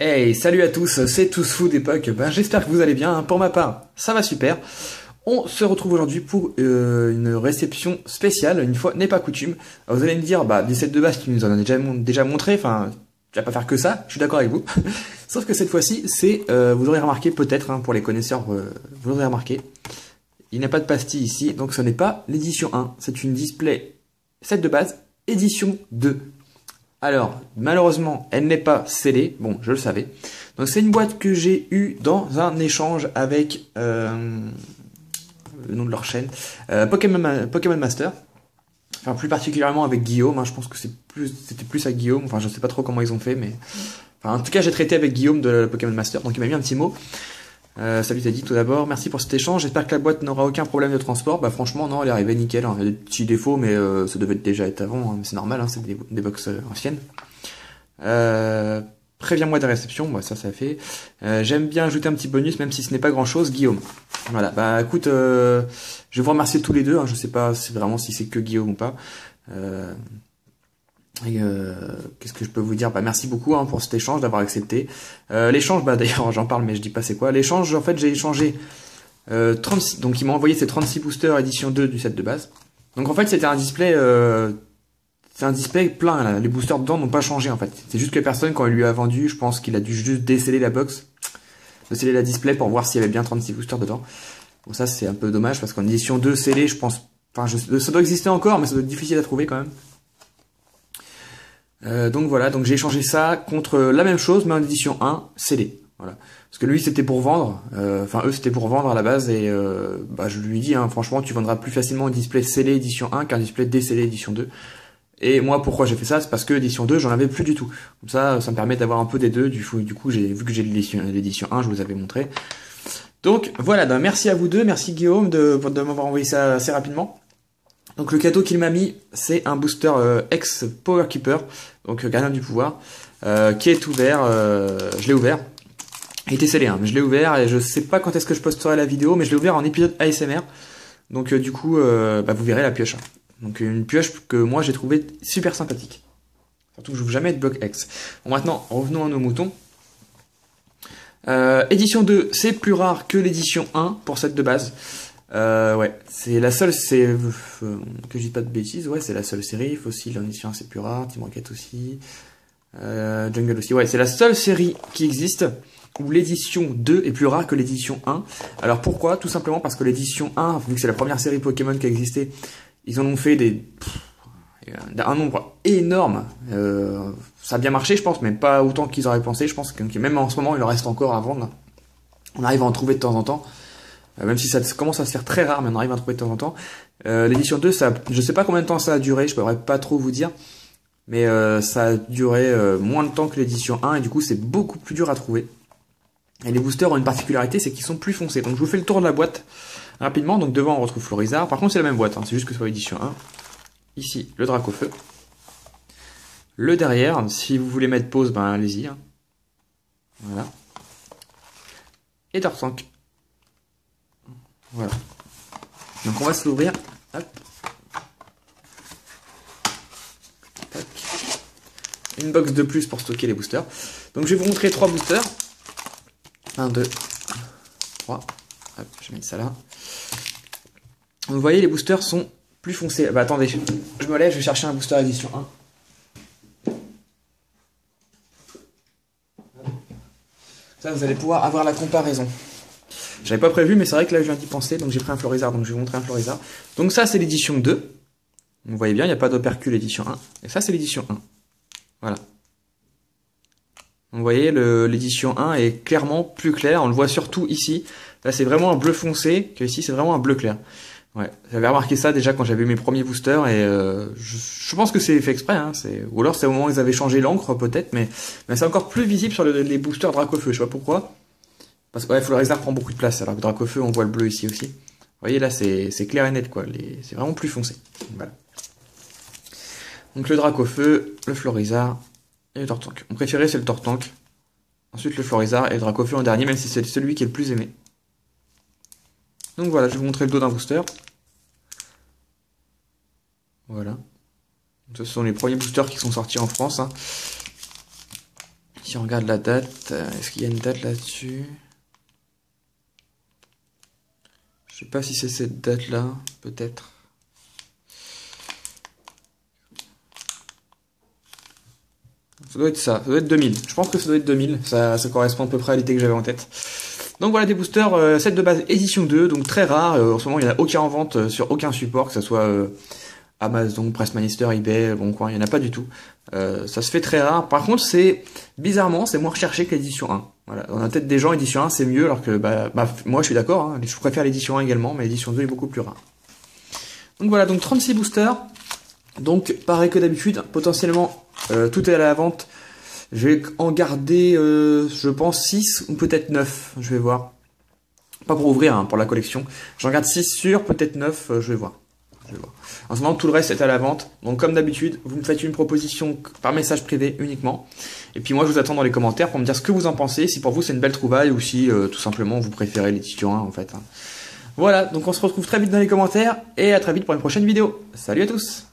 Hey, salut à tous, c'est TousFood d'époque. J'espère que vous allez bien. Pour ma part, ça va super. On se retrouve aujourd'hui pour une réception spéciale, une fois n'est pas coutume. Alors, vous allez me dire, des sets de base, tu nous en as déjà montré, enfin, tu vas pas faire que ça, je suis d'accord avec vous. Sauf que cette fois-ci, c'est, vous aurez remarqué peut-être, pour les connaisseurs, vous l'aurez remarqué, il n'y a pas de pastille ici, donc ce n'est pas l'édition 1, c'est une display set de base, édition 2. Alors, malheureusement, elle n'est pas scellée. Bon, je le savais. Donc, c'est une boîte que j'ai eue dans un échange avec le nom de leur chaîne, Pokémon Master. Enfin, plus particulièrement avec Guillaume. Je pense que c'était plus à Guillaume. Enfin, je sais pas trop comment ils ont fait, mais enfin, en tout cas, j'ai traité avec Guillaume de Pokémon Master. Donc, il m'a mis un petit mot. Salut Teddy, tout d'abord, merci pour cet échange, j'espère que la boîte n'aura aucun problème de transport. Franchement non, elle est arrivée nickel, il y a des petits défauts mais ça devait déjà être avant, mais c'est normal, c'est des box anciennes. Préviens-moi des réceptions, ça fait. J'aime bien ajouter un petit bonus même si ce n'est pas grand chose, Guillaume. Voilà, écoute, je vais vous remercier tous les deux, je sais pas si c'est que Guillaume ou pas. Qu'est-ce que je peux vous dire? Merci beaucoup pour cet échange, d'avoir accepté. L'échange, d'ailleurs j'en parle mais je dis pas c'est quoi. L'échange, en fait j'ai échangé 36, donc il m'a envoyé ces 36 boosters édition 2 du set de base. Donc en fait c'était un display, c'est un display plein là. Les boosters dedans n'ont pas changé en fait. C'est juste que personne quand il lui a vendu, je pense qu'il a dû juste déceler la box, déceler la display pour voir s'il y avait bien 36 boosters dedans. Bon ça c'est un peu dommage parce qu'en édition 2 scellé je pense, ça doit exister encore mais ça doit être difficile à trouver quand même. Donc voilà, donc j'ai échangé ça contre la même chose mais en édition 1 scellé. Voilà. Parce que lui c'était pour vendre, eux c'était pour vendre à la base et je lui dis franchement tu vendras plus facilement un display scellé édition 1 qu'un display décellé édition 2. Et moi pourquoi j'ai fait ça, c'est parce que édition 2 j'en avais plus du tout. Comme ça me permet d'avoir un peu des deux, du coup vu que j'ai l'édition 1 je vous avais montré. Donc voilà, merci à vous deux, merci Guillaume de m'avoir envoyé ça assez rapidement. Donc le cadeau qu'il m'a mis, c'est un booster ex Power Keeper, donc gardien du pouvoir, qui est ouvert, je l'ai ouvert. Il était scellé, mais je l'ai ouvert et je sais pas quand est-ce que je posterai la vidéo, mais je l'ai ouvert en épisode ASMR. Donc du coup, vous verrez la pioche. Donc une pioche que moi j'ai trouvé super sympathique. Surtout que je n'ouvre jamais de bloc X. Bon maintenant, revenons à nos moutons. Édition 2, c'est plus rare que l'édition 1 pour cette de base. C'est la seule, que je dis pas de bêtises, c'est la seule série. Fossil en édition 1 c'est plus rare, Team Rocket aussi, Jungle aussi, c'est la seule série qui existe où l'édition 2 est plus rare que l'édition 1. Alors pourquoi? Tout simplement parce que l'édition 1, vu que c'est la première série Pokémon qui a existé, ils en ont fait un nombre énorme. Ça a bien marché je pense, mais pas autant qu'ils auraient pensé. Je pense que même en ce moment il en reste encore à vendre. On arrive à en trouver de temps en temps. Même si ça commence à se faire très rare, mais on arrive à en trouver de temps en temps. L'édition 2, je sais pas combien de temps ça a duré, je pourrais pas trop vous dire. Mais ça a duré moins de temps que l'édition 1, et du coup c'est beaucoup plus dur à trouver. Et les boosters ont une particularité, c'est qu'ils sont plus foncés. Donc je vous fais le tour de la boîte rapidement. Donc devant on retrouve Florizard. Par contre c'est la même boîte, c'est juste que sur l'édition 1. Ici, le Dracofeu. Le derrière, si vous voulez mettre pause, allez-y. Voilà. Et Tortank. Voilà. Donc on va se l'ouvrir. Hop. Tac. Une box de plus pour stocker les boosters. Donc je vais vous montrer 3 boosters. 1, 2, 3. Hop, je vais mettre ça là. Vous voyez, les boosters sont plus foncés. Attendez, je me lève, je vais chercher un booster édition 1. Ça, vous allez pouvoir avoir la comparaison. J'avais pas prévu, mais c'est vrai que là je viens d'y penser, donc j'ai pris un Florizard, donc je vais vous montrer un Florizard. Donc ça c'est l'édition 2. Vous voyez bien, il n'y a pas d'opercule édition 1. Et ça c'est l'édition 1. Voilà. Vous voyez, l'édition 1 est clairement plus clair, on le voit surtout ici. Là c'est vraiment un bleu foncé, que ici c'est vraiment un bleu clair. J'avais remarqué ça déjà quand j'avais eu mes premiers boosters, et je pense que c'est fait exprès, ou alors c'est au moment où ils avaient changé l'encre peut-être, mais c'est encore plus visible sur les boosters Dracofeu, je sais pas pourquoi. Parce que Florizard prend beaucoup de place, alors que Dracofeu, on voit le bleu ici aussi. Vous voyez, là, c'est clair et net, c'est vraiment plus foncé. Voilà. Donc le Dracofeu, le Florizard et le Tortank. Mon préféré, c'est le Tortank. Ensuite, le Florizard et le Dracofeu en dernier, même si c'est celui qui est le plus aimé. Donc voilà, je vais vous montrer le dos d'un booster. Voilà. Ce sont les premiers boosters qui sont sortis en France. Si on regarde la date, est-ce qu'il y a une date là-dessus? Je sais pas si c'est cette date-là, peut-être. Ça doit être ça doit être 2000. Je pense que ça doit être 2000, ça correspond à peu près à l'idée que j'avais en tête. Donc voilà des boosters, set de base édition 2, donc très rare. En ce moment il n'y en a aucun en vente sur aucun support, que ce soit Amazon, Pressmanister, eBay, bon quoi, il n'y en a pas du tout. Ça se fait très rare. Par contre bizarrement c'est moins recherché que l'édition 1. Voilà, dans la tête des gens édition 1 c'est mieux, alors que moi je suis d'accord, hein, je préfère l'édition 1 également, mais l'édition 2 est beaucoup plus rare. Donc voilà, donc 36 boosters. Donc pareil que d'habitude, potentiellement tout est à la vente. Je vais en garder, je pense, 6 ou peut-être 9, je vais voir. Pas pour ouvrir, hein, pour la collection. J'en garde 6 sûrs, peut-être 9, je vais voir. En ce moment, tout le reste est à la vente. Donc comme d'habitude, vous me faites une proposition par message privé uniquement. Et puis moi, je vous attends dans les commentaires pour me dire ce que vous en pensez, si pour vous c'est une belle trouvaille ou si tout simplement vous préférez l'édition 1 en fait. Voilà, donc on se retrouve très vite dans les commentaires et à très vite pour une prochaine vidéo. Salut à tous!